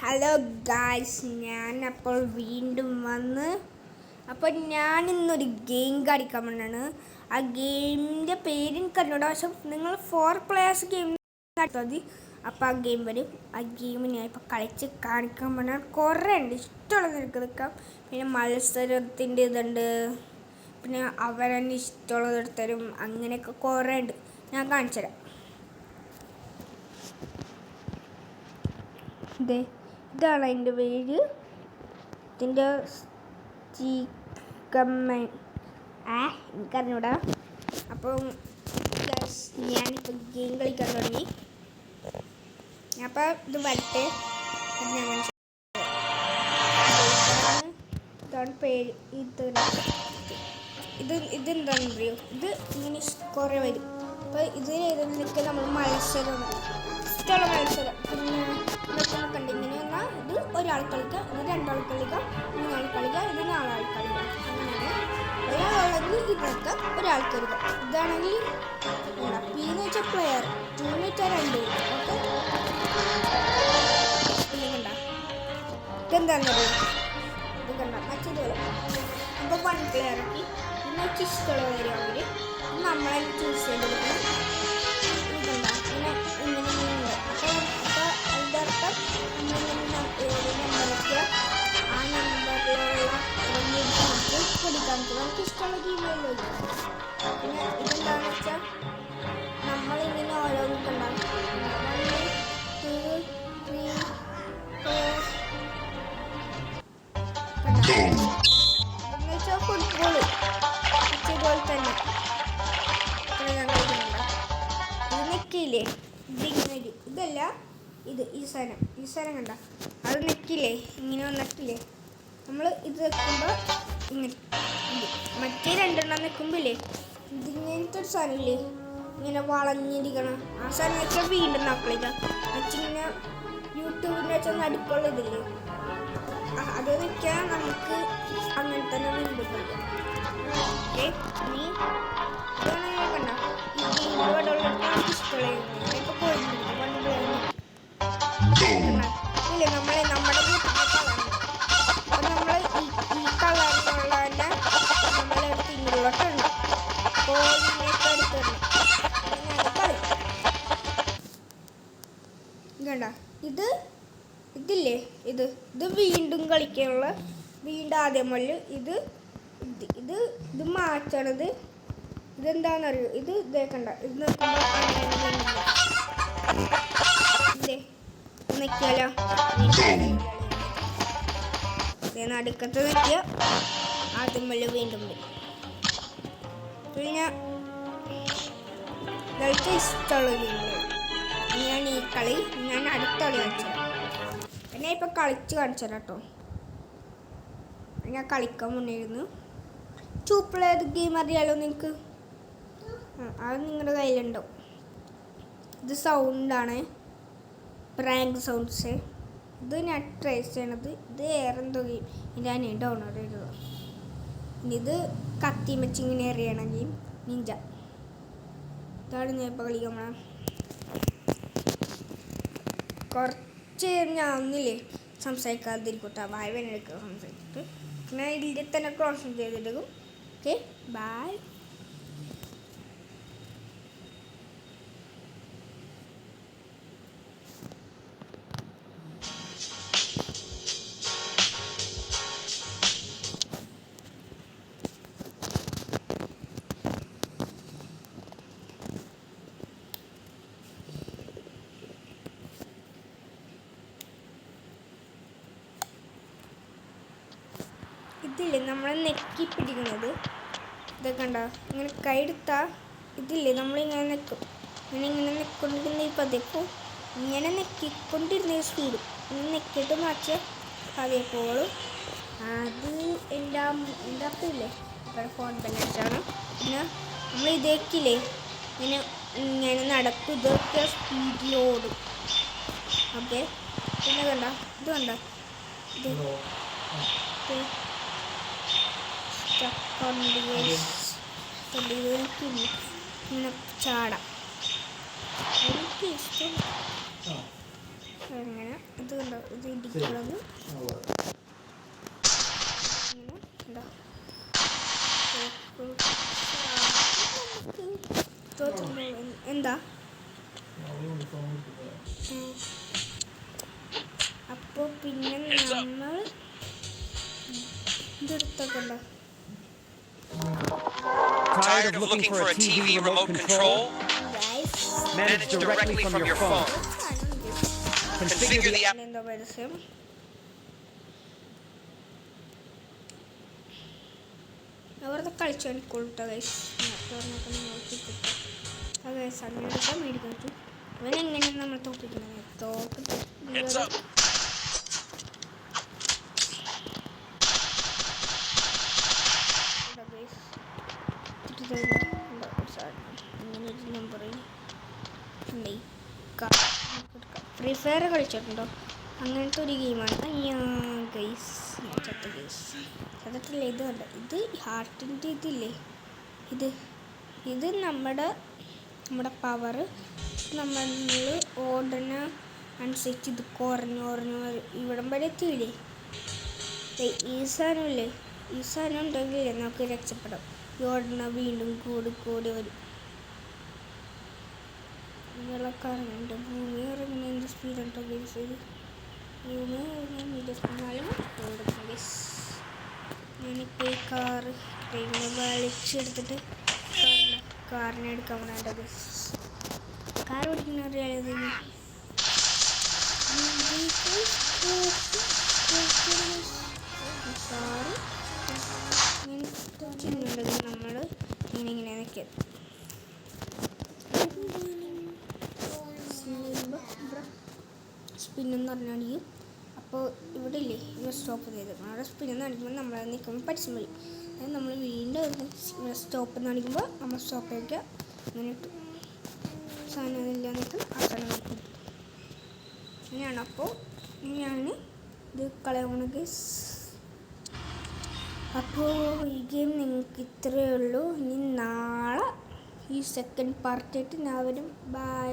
Hello guys, ഞാനപ്പോൾ വീണ്ടും വന്ന് ഞാനിന്നൊരു ഗെയിം കളിക്കാൻ വേണ്ടിയാണ്. ആ ഗെയിമിൻ്റെ പേരും കണ്ടോടാ. പക്ഷെ നിങ്ങൾ 4 പ്ലേയേഴ്സ് ഗെയിം കളിച്ചാൽ മതി. അപ്പോൾ ആ ഗെയിം വരും. ആ ഗെയിം ഞാൻ ഇപ്പോൾ കളിച്ച് കാണിക്കാൻ വേണ്ടിയാണ്. കുറേ ഉണ്ട്, ഇഷ്ടമുള്ളത് എനിക്ക് എടുക്കാം. പിന്നെ മത്സരത്തിൻ്റെ ഇതുണ്ട്, പിന്നെ അവരെന്നെ ഇഷ്ടമുള്ളത് എടുത്തരും. അങ്ങനെയൊക്കെ കുറേ ഉണ്ട്, ഞാൻ കാണിച്ചു തരാം. ഇതാണ് അതിൻ്റെ പേര്. ഇതിൻ്റെ എനിക്കറിഞ്ഞൂടാ. അപ്പം ഞാനിപ്പോൾ ഗെയിം കളിക്കാൻ തുടങ്ങി. അപ്പം ഇത് വരട്ടെ. ഇതാണ് പേര്. ഇതെന്താണെന്ന് അറിയോ? ഇത് ഇങ്ങനെ കുറേ വരും. അപ്പോൾ ഇതിലേതൊക്കെ നമ്മൾ മത്സരം, ഇഷ്ടമുള്ള മത്സരം. പിന്നെ ഇതൊക്കെ കണ്ടിങ്ങനെ വന്നാൽ ഇത് ഒരാൾ കളിക്കുക, ഇത് 2 ആൾ കളിക്കുക, 3 ആൾ കളിക്കുക, ഇത് 4 ആൾ കളിക്കുക. അങ്ങനെ ഒരാളുള്ളത് ഇതൊക്കെ ഒരാൾക്ക് എടുക്കുക. ഇതാണെങ്കിൽ പി എന്ന് വെച്ചാൽ പ്ലെയർ, 2 എന്ന് വെച്ചാൽ 2. ഓക്കെ, പിന്നെ കണ്ട ഇതെന്താണെന്ന് അറിയാം. ഇത് കണ്ട മറ്റേതുപോലെ. അപ്പോൾ 1 പ്ലെയർ ആക്കി. പിന്നെ ഇഷ്ടമുള്ള വരികയാണെങ്കിൽ നമ്മളെ ചൂസ് ചെയ്തെടുക്കണം. ഇതുണ്ട ഇങ്ങനെ ഇങ്ങനെ. അപ്പോൾ അതിൻ്റെ അർത്ഥം നമ്പറൊക്കെ ആ നമ്പറിലുള്ള നമുക്ക് പഠിക്കാൻ പറ്റും. നമുക്ക് ഇഷ്ടമുള്ള ഗെയിമുകളിൽ. പിന്നെ ഇതെന്താണെന്ന് വെച്ചാൽ നമ്മളിങ്ങനെ ഓരോന്നൊക്കെ ഉണ്ടാകും. 1 2 3 4 എന്ന് വെച്ചാൽ ഫുട്ബോൾ പോലെ തന്നെ ഇത് നെക്കില്ലേ, ഇതിങ്ങനെ വരും. ഇതല്ല, ഈ സാധനം കണ്ട, അത് നെക്കില്ലേ, ഇങ്ങനെ വന്നിട്ടില്ലേ. നമ്മൾ ഇത് വെക്കുമ്പോൾ ഇങ്ങനെ മറ്റേ 2 നിൽക്കുമ്പോഴേ ഇതിങ്ങനത്തെ ഒരു സാധനമില്ലേ, ഇങ്ങനെ വളഞ്ഞിരിക്കണം. ആ സാധനം വെച്ചാൽ വീണ്ടും നക്കളിക്കാം. മറ്റിങ്ങനെ യൂട്യൂബിൻ്റെ വെച്ചാൽ നടുക്കുള്ള ഇതില്ലേ, അത് വെച്ചാൽ നമുക്ക് അങ്ങനെ തന്നെ വീണ്ടും കളിക്കാം. ഓക്കെ, ഇനി ഇതാണ് കണ്ട ഈ ഗെയിമിലുള്ള ഇഷ്ടമുള്ള ഇപ്പൊ പോയിട്ടുണ്ട്. ഇല്ലേ, നമ്മുടെ വീട്ടിലെ കളറുണ്ട്. അപ്പം നമ്മൾ ഈ കളറിനുള്ള തന്നെ നമ്മളെടുത്ത് ഇങ്ങോട്ടുണ്ട്. അപ്പോൾ ഇങ്ങനെയൊക്കെ എടുത്തിടണം. കളി കണ്ട, ഇതില്ലേ, ഇത് വീണ്ടും കളിക്കാനുള്ള, വീണ്ടും ആദ്യം മുതൽ ഇത് മാറ്റണത്. ഇതെന്താണെന്നറിയോ? ഇതേ കണ്ട, ഇത് നോക്കുമ്പോൾ ഇതേ നിൽക്കാലോ. നടുക്കത്ത് നിൽക്കുക, ആദ്യം മുതൽ വീണ്ടും വരും. പിന്നെ കളിച്ച ഇഷ്ടമുള്ള ഗെയിമുകൾ. ഞാൻ ഈ കളി അടുത്ത കളി കാണിച്ചു തരാം. പിന്നെ ഇപ്പം കളിച്ച് കാണിച്ചു തരാം കേട്ടോ. ഞാൻ കളിക്കാൻ മുന്നിരുന്നു. ചൂപ്പിളേത് ഗെയിം അറിയാലോ നിങ്ങൾക്ക്? അത് നിങ്ങളുടെ കയ്യിലുണ്ടാവും. ഇത് സൗണ്ടാണ്, പ്രാങ്ക് സൗണ്ട്സ്. ഇത് ഞാൻ ട്രേസ് ചെയ്യണത്. ഇത് ഏറെന്തോ ഗെയിം, ഞാൻ ഡൗൺലോഡ് ചെയ്തത്. ഇത് കത്തി വെച്ച് ഇങ്ങനെ എറിയണ ഗെയിം, നിഞ്ച. ഇതാണ് ഞാൻ ഇപ്പോൾ കളിക്കാൻ. കുറച്ച് ഞാൻ ഒന്നില്ലേ സംസാരിക്കാതിരിക്കട്ടെ, വായവനെടുക്കുക സംസാരിച്ചിട്ട്. പിന്നെ ഇതിൽ തന്നെ ക്രോസ് ചെയ്തെടുക്കും. Okay, bye. ഇതില്ലേ നമ്മളെ നെക്കി പിടിക്കുന്നത്, ഇതൊക്കെ കണ്ട. ഇങ്ങനെ കൈ എടുത്താൽ ഇതില്ലേ നമ്മളിങ്ങനെ നെക്കും. ഇങ്ങനെ നെക്കൊണ്ടിരുന്ന ഈ പതിയപ്പോൾ ഇങ്ങനെ നെക്കിക്കൊണ്ടിരുന്ന സ്പീഡ് ഇങ്ങനെ നെക്കിയിട്ട് മാറ്റിയ പതിയപ്പോഴും അത് എൻ്റെ അപ്പയില്ലേ ഇവിടെ ഫോൺ ബെല്ലടിച്ചാണ്. പിന്നെ നമ്മൾ ഇതേക്കില്ലേ ഇങ്ങനെ നടക്കും. ഇതൊക്കെ സ്പീഡിലോടും. ഓക്കെ, പിന്നെ കണ്ട ഇത് കണ്ട, ഇങ്ങനെ ചാടാം. എനിക്ക് ഇഷ്ടം അങ്ങനെ ഇത് കണ്ടോ, ഇത് ഇടിക്കുന്നത് അങ്ങനെ ഉണ്ടോ. എന്താ അപ്പോൾ പിന്നെ നമ്മൾ ഇതെടുത്തൊക്കെ ഉണ്ടോ. Tired of looking for a TV remote control? Manage directly from your phone. Configure the app. എന്താ പരസ്യം. അവരുടെ കളിച്ചു എനിക്കൊള്ളൂട്ടോ ഗൈസ്. ഗൈസ് അങ്ങനെ എടുക്കാൻ മേടിക്കും. ഇവനെങ്ങനെയാണ് നമ്മൾ തോപ്പിക്കുന്നത്? തോപ്പിട്ട് ഇങ്ങനെ ഒരു നമ്പർ ഫ്രീ ഫയർ കളിച്ചിട്ടുണ്ടോ? അങ്ങനത്തെ ഒരു ഗെയിമാണ്. ഗൈസ് ചത്ത ഗൈസ് ചത്തിട്ടില്ല. ഇത് കണ്ട, ഇത് ഹാർട്ടിൻ്റെ ഇതില്ലേ, ഇത് നമ്മുടെ പവർ നമ്മൾ ഓടുന്ന അനുസരിച്ച് ഇത് കുറഞ്ഞു ഇവിടം വരെ എത്തിയില്ലേ. ഈ സാധനമില്ലേ, ഈ സാധനം ഉണ്ടെങ്കിലേ നമുക്ക് രക്ഷപ്പെടാം. ഈ ഓടുന്ന വീണ്ടും കൂടി വരും. വെള്ളക്കാറുണ്ട്. ഭൂമി ഇറങ്ങുന്ന എന്ത് സ്പീഡുണ്ടോ ഗൈസ്. ഇത് ഭൂമി ഇറങ്ങാൻ 24 ഓടും ഗൈസ്. ഞാനിപ്പോൾ ഈ കാറ് ട്രെയിനിൽ വലിച്ചെടുത്തിട്ട് കാറിനെ എടുക്കാൻ വേണ്ടത്. കാർ ഓടിക്കുന്ന കാറ് ഇങ്ങനെ നമ്മൾ ഇങ്ങനെ നിൽക്കുക. സ്പിന്നെന്ന് പറഞ്ഞാണെങ്കിൽ അപ്പോൾ ഇവിടെ ഇല്ലേ, ഇവിടെ സ്റ്റോപ്പ് ചെയ്തേക്കണം. അവിടെ സ്പിന്നെന്ന് കാണിക്കുമ്പോൾ നമ്മൾ നിൽക്കുമ്പോൾ പരസ്യം വരും. അതായത് നമ്മൾ വീണ്ടും സ്റ്റോപ്പ് എന്ന് കാണിക്കുമ്പോൾ നമ്മൾ സ്റ്റോപ്പ് വയ്ക്കുക. അങ്ങനെ ഇട്ടു സാധനം ഇല്ല എന്നിട്ട് ആ സാധനം കിട്ടും. അങ്ങനെയാണ്. അപ്പോൾ ഞാൻ ഇത് കളയണം ഗൈസ്. അപ്പോൾ ഈ ഗെയിം നിങ്ങൾക്ക് ഇത്രയേ ഉള്ളൂ. ഇനി നാളെ ഈ സെക്കൻഡ് പാർട്ടായിട്ട് ഞാൻ വരും. ബൈ.